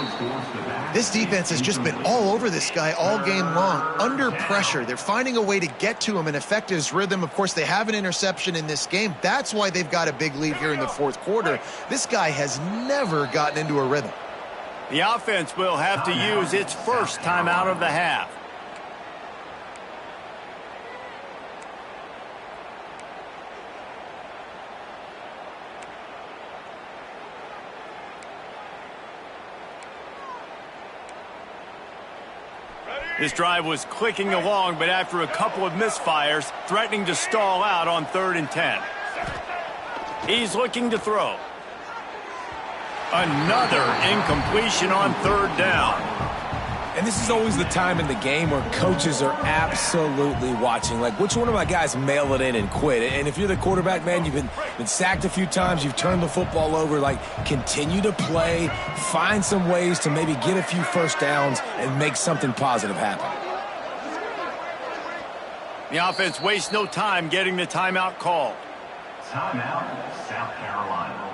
This defense has just been all over this guy all game long. Under pressure. They're finding a way to get to him and affect his rhythm. Of course, they have an interception in this game. That's why they've got a big lead here in the 4th quarter. This guy has never gotten into a rhythm. The offense will have to use its first timeout of the half. This drive was clicking along, but after a couple of misfires, threatening to stall out on 3rd and 10. He's looking to throw. Another incompletion on 3rd down. And this is always the time in the game where coaches are absolutely watching. Like, which one of my guys mail it in and quit? And if you're the quarterback, man, you've been sacked a few times, you've turned the football over. Like, continue to play, find some ways to maybe get a few first downs and make something positive happen. The offense wastes no time getting the timeout called. Timeout, South Carolina.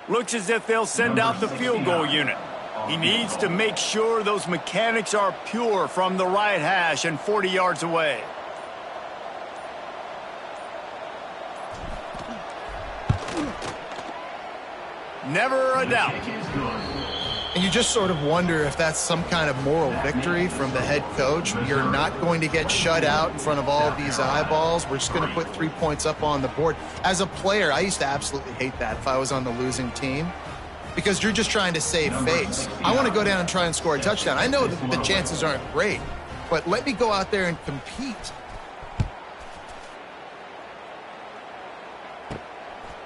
Looks as if they'll send out the field goal unit. He needs to make sure those mechanics are pure from the right hash and 40 yards away. Never a doubt. And you just sort of wonder if that's some kind of moral victory from the head coach. You're not going to get shut out in front of all of these eyeballs. We're just going to put 3 points up on the board. As a player, I used to absolutely hate that if I was on the losing team because you're just trying to save face. I want to go down and try and score a touchdown. I know that the chances aren't great, but let me go out there and compete.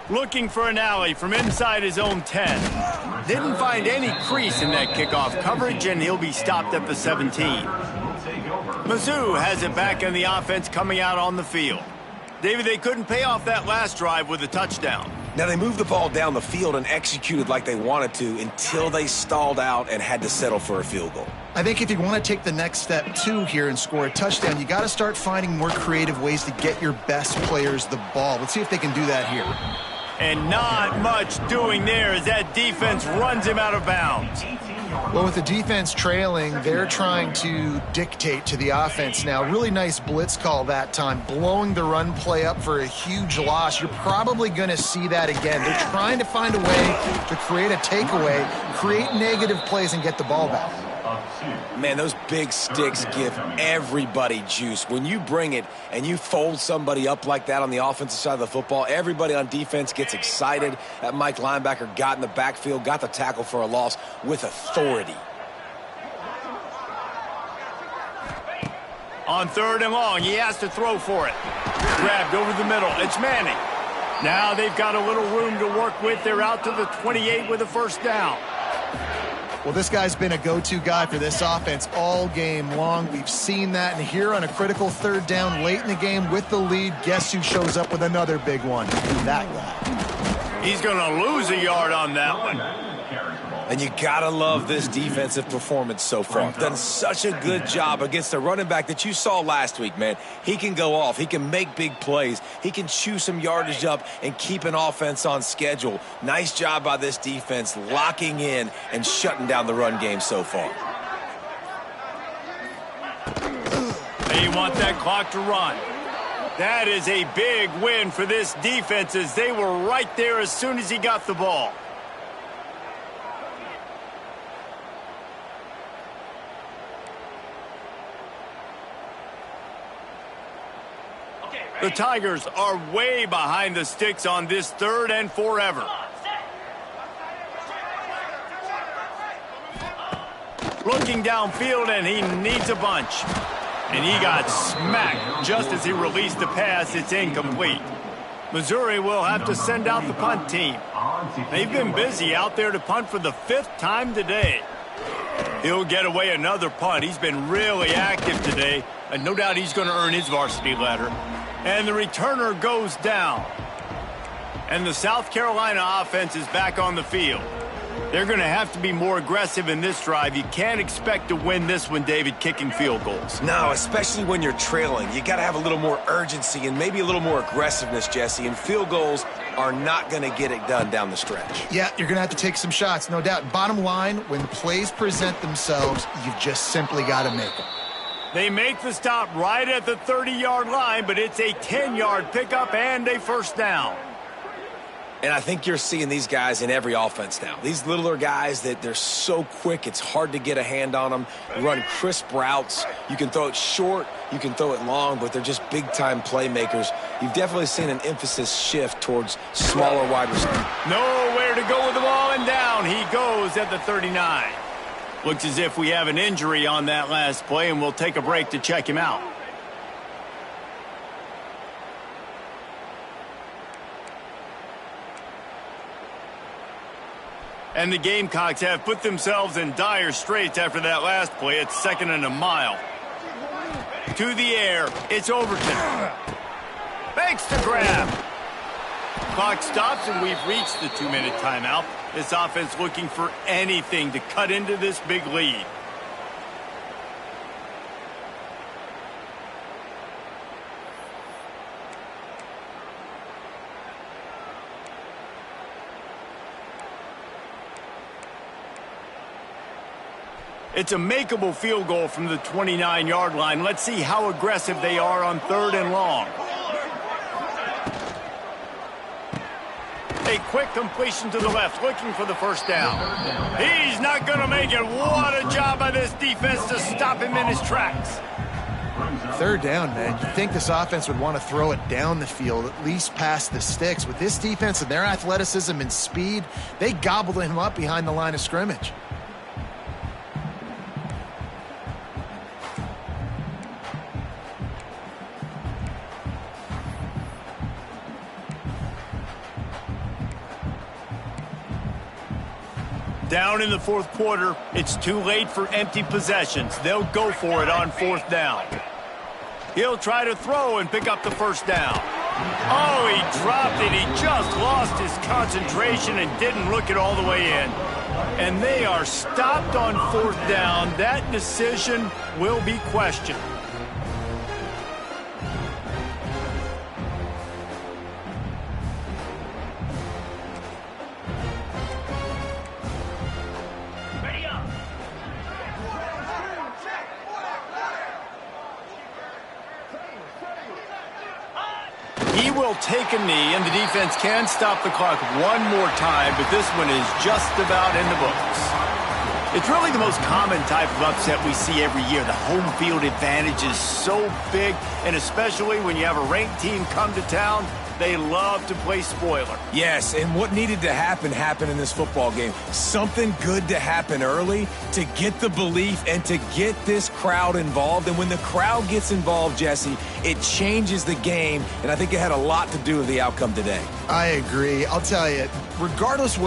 Looking for an alley from inside his own 10. Didn't find any crease in that kickoff coverage, and he'll be stopped at the 17. Mizzou has it back in the offense coming out on the field. David, they couldn't pay off that last drive with a touchdown. Now, they moved the ball down the field and executed like they wanted to until they stalled out and had to settle for a field goal. I think if you want to take the next step, too, here and score a touchdown, you got to start finding more creative ways to get your best players the ball. Let's see if they can do that here. And not much doing there as that defense runs him out of bounds. Well, with the defense trailing, they're trying to dictate to the offense now. Really nice blitz call that time, blowing the run play up for a huge loss. You're probably going to see that again. They're trying to find a way to create a takeaway, create negative plays, and get the ball back. Man, those big sticks give everybody juice. When you bring it and you fold somebody up like that on the offensive side of the football, everybody on defense gets excited. That Mike linebacker got in the backfield, got the tackle for a loss with authority. On 3rd and long, he has to throw for it. Grabbed over the middle. It's Manning. Now they've got a little room to work with. They're out to the 28 with a first down. Well, this guy's been a go-to guy for this offense all game long. We've seen that, and here on a critical 3rd down late in the game with the lead, guess who shows up with another big one? That guy. He's going to lose a yard on that one. And you got to love this defensive performance so far. Done such a good job against a running back that you saw last week, man. He can go off. He can make big plays. He can chew some yardage up and keep an offense on schedule. Nice job by this defense locking in and shutting down the run game so far. They want that clock to run. That is a big win for this defense as they were right there as soon as he got the ball. The Tigers are way behind the sticks on this 3rd and forever. Looking downfield, and he needs a bunch. And he got smacked just as he released the pass. It's incomplete. Missouri will have to send out the punt team. They've been busy out there to punt for the 5th time today. He'll get away another punt. He's been really active today, and no doubt he's going to earn his varsity letter. And the returner goes down. And the South Carolina offense is back on the field. They're going to have to be more aggressive in this drive. You can't expect to win this one, David, kicking field goals. No, especially when you're trailing. You got to have a little more urgency and maybe a little more aggressiveness, Jesse. And field goals are not going to get it done down the stretch. Yeah, you're going to have to take some shots, no doubt. Bottom line, when plays present themselves, you've just simply got to make them. They make the stop right at the 30-yard line, but it's a 10-yard pickup and a first down. And I think you're seeing these guys in every offense now. These littler guys that they're so quick, it's hard to get a hand on them. Run crisp routes. You can throw it short, you can throw it long, but they're just big-time playmakers. You've definitely seen an emphasis shift towards smaller wide receivers. Nowhere to go with the ball, and down he goes at the 39. Looks as if we have an injury on that last play, and we'll take a break to check him out. And the Gamecocks have put themselves in dire straits after that last play. It's 2nd and a mile. To the air, it's Overton. Fakes to grab. Clock stops, and we've reached the 2-minute timeout. This offense looking for anything to cut into this big lead. It's a makeable field goal from the 29-yard line. Let's see how aggressive they are on 3rd and long. A quick completion to the left, looking for the first down. He's not going to make it. What a job by this defense to stop him in his tracks. 3rd down, man. You'd think this offense would want to throw it down the field, at least past the sticks. With this defense and their athleticism and speed, they gobbled him up behind the line of scrimmage. Down in the 4th quarter, it's too late for empty possessions. They'll go for it on 4th down. He'll try to throw and pick up the first down. Oh, he dropped it. He just lost his concentration and didn't look it all the way in. And they are stopped on 4th down. That decision will be questioned. Ready up. He will take a knee, and the defense can stop the clock one more time, but this one is just about in the books. It's really the most common type of upset we see every year. The home field advantage is so big, and especially when you have a ranked team come to town, they love to play spoiler. Yes, and what needed to happen happened in this football game. Something good to happen early to get the belief and to get this crowd involved. And when the crowd gets involved, Jesse, it changes the game, and I think it had a lot to do with the outcome today. I agree. I'll tell you, regardless what